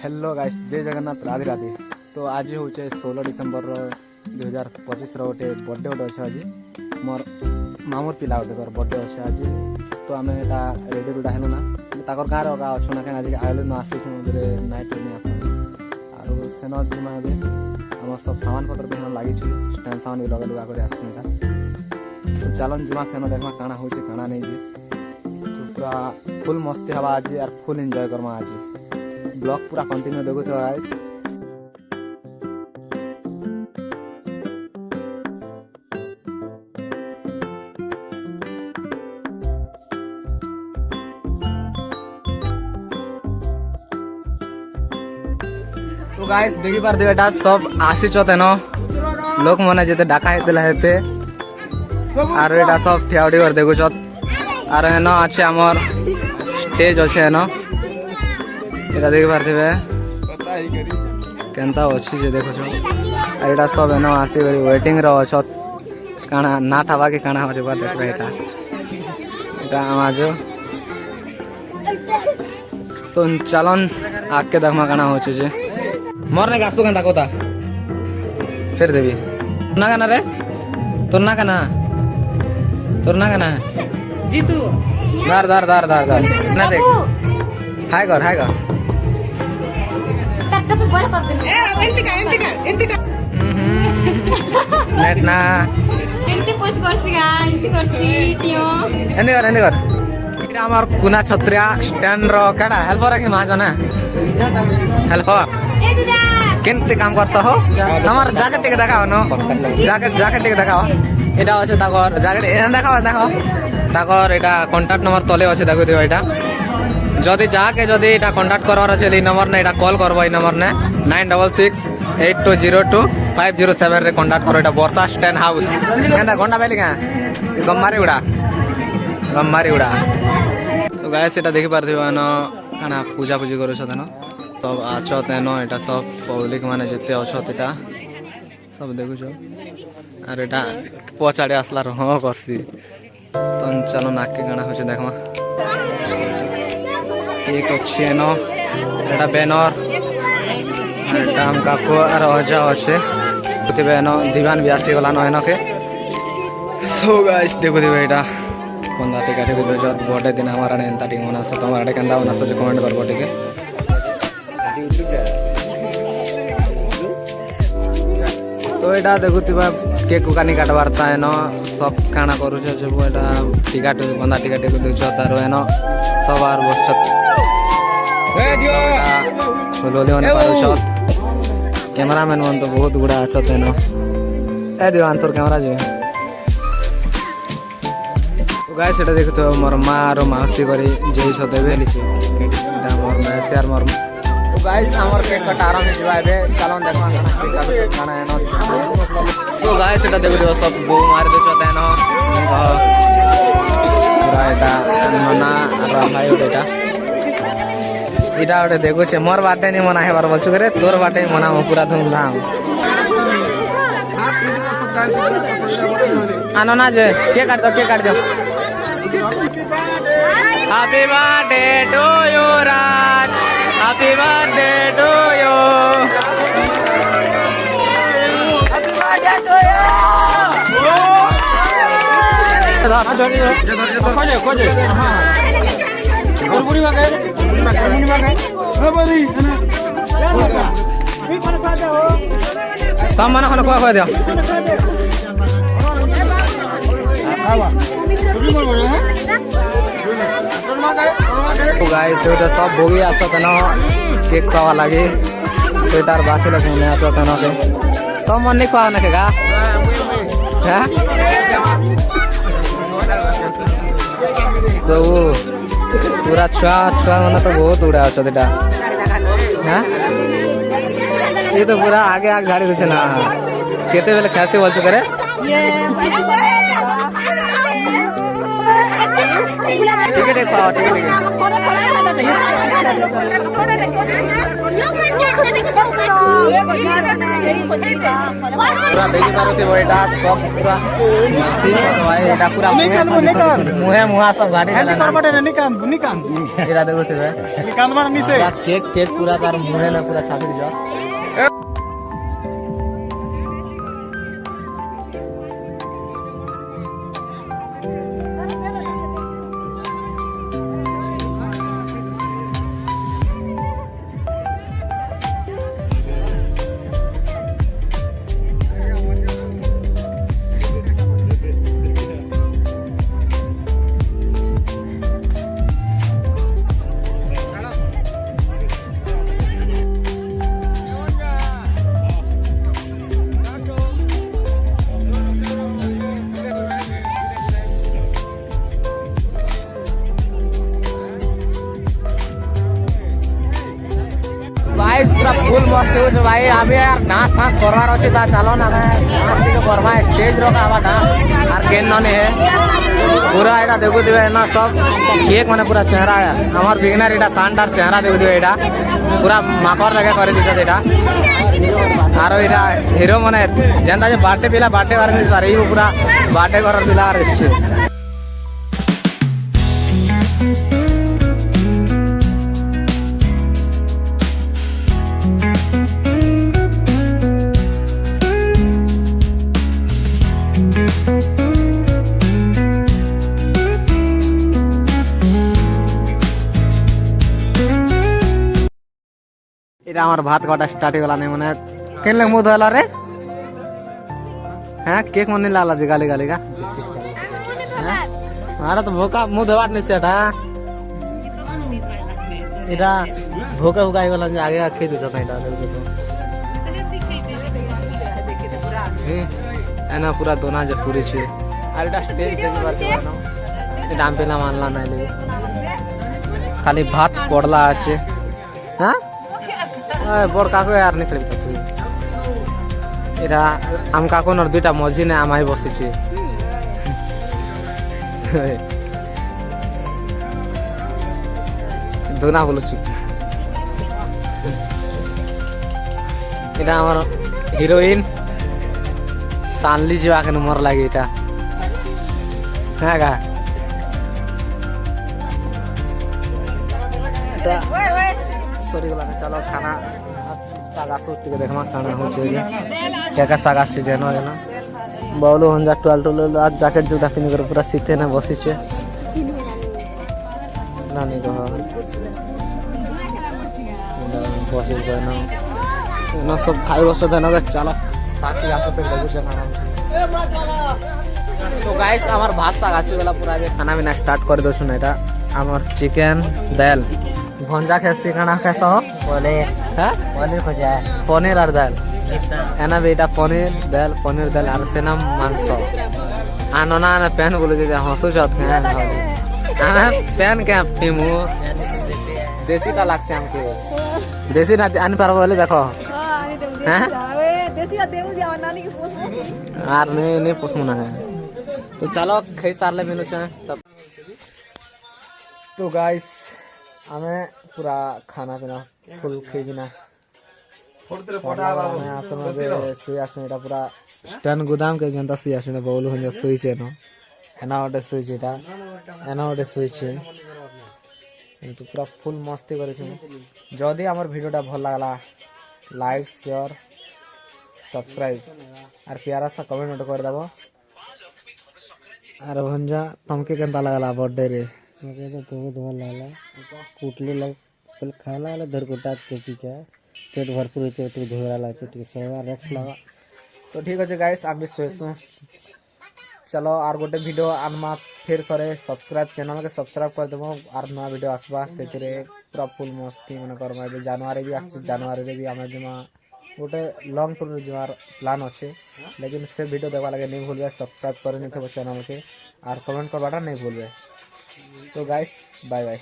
Hello guys, जय जगन्नाथ, राधे राधे। तो आज हूँ 16 डिसेम्बर 2025 गोटे बर्थडे गोटे अच्छे आज मोर मामूर पिला गोटे बर्थडे अच्छे आज। तो आम रेडी रुड़ा हेलु ना ताकर गाँव अगा अच्छु ना कहीं आइलु न आसी नाइट नहीं आस सेन जिमा आम सब सामान पत्र भी लगी स्टैंड सामान भी लगे लुगा कर आसटा। तो चलन जिमा सेन देखा काଣା हो काଣା नहीं जी। तो पूरा फुल मस्ती हवा आज यार फुल एंजॉय करमा आज। ब्लॉग पूरा कंटिन्यू देखो तो गाइस। तो गाइस देखी पार बेटा सब आसीच तेन लोक मैंने जिते डाका होता हेते आर एटा सब ठियाउटी कर देखुच आर एन अच्छे आमर स्टेज अच्छे एन एटा देख पारे केनता अच्छी जे देखो और एटा सब एन आसिक वेटिंग रछ काना ना थावा कि काना हो देख एटा आज। तो चलन आके देखमा काना हो मोर नहीं गासपो केनता कोता फिर देवी ना काना रे तोर ना काना जीतू दार दार दार दार दार ना देख हाय कर नेट ना एंती पोच करसिगा एंती कर इटा हमर कुना छत्रिया स्टैंड रो काडा हेल्पर कि माजो ना हेल्पर केनते काम करस हो हमर जैकेट टिके देखाओ न जैकेट टिके देखाओ एटा আছে তাকর जैकेट एन देखाओ ताकर एटा कांटेक्ट नंबर तले আছে देखो दियो एटा जदि जाके जदि एटा कांटेक्ट करवार আছে এই नंबर ने एटा कॉल करबो এই नंबर ने 9668202507 रे कांटेक्ट करो। एटा वर्षा स्टैंड हाउस केनता घंटा बेली का गम्मारी उड़ा। तो गाइस एटा देखि पारथिबो न खाना पूजा पूजी करू छ तनो सब आछत न एटा सब पब्लिक माने जते अछत एटा सब देखु छ आर एटा पछाडे आसला रह करसी। तो चलो नाके गाना हो देखमा केक अच्छे न एटा बैनर एटा हम काको आर अजा अच्छे दिबे न दीवान भी आसी गला न एनके। सो गाइस देखो दिबे एटा बंदा टिका टिके दो जत बर्थडे दिन हमारा ने एंता टिक मना सो तुम्हारा केंदा मना सो कमेंट करबो टिके। तो एटा देखुथिबा केक कानी काटबार ता एन सब काना करू छ जब एटा टिका टिक बंदा टिका टिक दो छ तारो एन सब आर बस छ ए दियो बोलोले ने पारो छ कैमरामैन मन तो बहुत गुडा छ तेन ए दियो अंतर कैमरा जे। तो गाइस एटा देखतो मोर मां आरो मासी करी जेई छ देबे एटा मोर मासी आर मोर। तो गाइस हमर केक कट आराम से जीवा एबे चलन देखमा खाना एनो। सो गाइस एटा देखो सब बो मार दे छते न पूरा एटा मना आर भाई एटा एटा ओटे देखो छे मोर बाटे नि मना हेबार बोलछु करे तोर बाटे मना पूरा धूमधाम आनो ना जे केक काट दो happy birthday to you Raj happy birthday to you happy birthday to you खोजे हां बुरी मांगे तम मना खन खवा दियो गाइस तो सब भोगी आसत न केक खावा लागी एटार बाकी लोग ने आसत न के तो मन नहीं खावा न के गा हैं तो पूरा छुआ मन तो बहुत उड़ा आसत एटा हैं ये तो पूरा आगे गाड़ी दे ना केते बेले कैसे बोल चुके रे टिकट खाओ टिकट पूरा देखी पारो एटा सब पूरा भाई एटा पूरा मुहे मुहा सब गाड़ी एटा देखो केक केक पूरा तार मुहे में पूरा छापी दियो गाइस पूरा फुल मस्त हो जो भाई अभी यार डांस फांस करवार अछि ता चलो ना डांस के करवा स्टेज रोका हवा डांस आर केन नने है पूरा एटा देखु दिबे ना सब केक माने पूरा चेहरा हमर बिगनर एटा शानदार चेहरा देखु दिबे एटा पूरा माकर लगे करे दिता एटा आरो एटा हीरो माने जेंदा जे बर्थडे पिला बर्थडे वार नि सारे पूरा बर्थडे करर पिला आर এটা আমার ভাত কাটা স্টার্ট হয়ে গেল না মানে কেন লাগে মুখ ধোলা রে হ্যাঁ কেক মনে লাগলা যে গালি গালি গা আরে তো ভোকা মুখ ধোয়ার নি সেটা এটা ভোকা ভোকা হয়ে গেল যে আগে খেয়ে দিছ না এটা দেখো তো এনা পুরা দোনা যে পুরি ছে আর এটা স্টেজ দেখবার ছিল না এটা আম পেলা মানলা নাই লে খালি ভাত পড়লা আছে হ্যাঁ বড় কাকু আর নিকলি তুই এটা আম কাকু নর দুইটা মজি না আমাই বসেছি দোনা বলছি এটা আমার হিরোইন সানলি যাকে নম্বর লাগে এটা হ্যাঁ গা এটা सॉरी वाला चलो खाना सागा सोच के देखमा खाना हो छै क्या क्या सागा छै जेनो जेना बाउलो हंजा टोल टोल आज जैकेट जुटा पिन कर पूरा सीते ना बसी छै नानी को बसी छै ना सब खाइ बस देना चलो साथी आसो पे देखु छै खाना तो गाइस আমার ভাত সাগাছি वाला पूरा खाना बिना स्टार्ट कर दो सुन এটা আমার চিকেন দাল भंजा कैसे खाना कैसा हो पनीर है पनीर को जाए पनीर और दाल है ना बेटा पनीर दाल और से ना मांस आनो ना ना पेन बोले जे हंसो जात है हां पेन के फेमो देसी का लाग से हमके देसी ना आन पर बोले देखो हैं देसी ना देमु जे नानी के पोस यार नहीं पोसमु ना है तो चलो खई सार ले मेनू चाहे तब तो गाइस हमें पूरा खाना पीना फुल खेगिना सुईटा पूरा स्टैंड गोदाम के जनता सुई बोल सुई न एना गोटे सुईटा एना गोटे सुई तो पूरा फुल मस्ती कर जदि आम भिडियोटा भल लगला लाइक शेयर सब्सक्राइब और प्यारा सा कमेंट करदेव और भंजा तुमके केंता लगला बर्थडे रे मुझे तो बहुत भल लगला कुटले लग पहले खाना वाला धर कोटा के पीछे पेट भरपूर होते तो झोरा ला चुटकी सेवा रख लगा तो ठीक है गाइस आम भी सोसु चलो और गोटे वीडियो आनमा फिर थोड़े सब्सक्राइब चैनल के सब्सक्राइब कर देबो और नया वीडियो आसबा से पूरा फुल मस्ती मन करबा जनवरी भी आछ जनवरी रे भी हम जमा गोटे लॉन्ग टूर जमार प्लान अच्छे लेकिन से वीडियो देखा लगे नहीं भूलबे सब्सक्राइब कर नहीं थे चैनल के और कमेंट करवाटा नहीं भूलबे तो गाइस बाय बाय।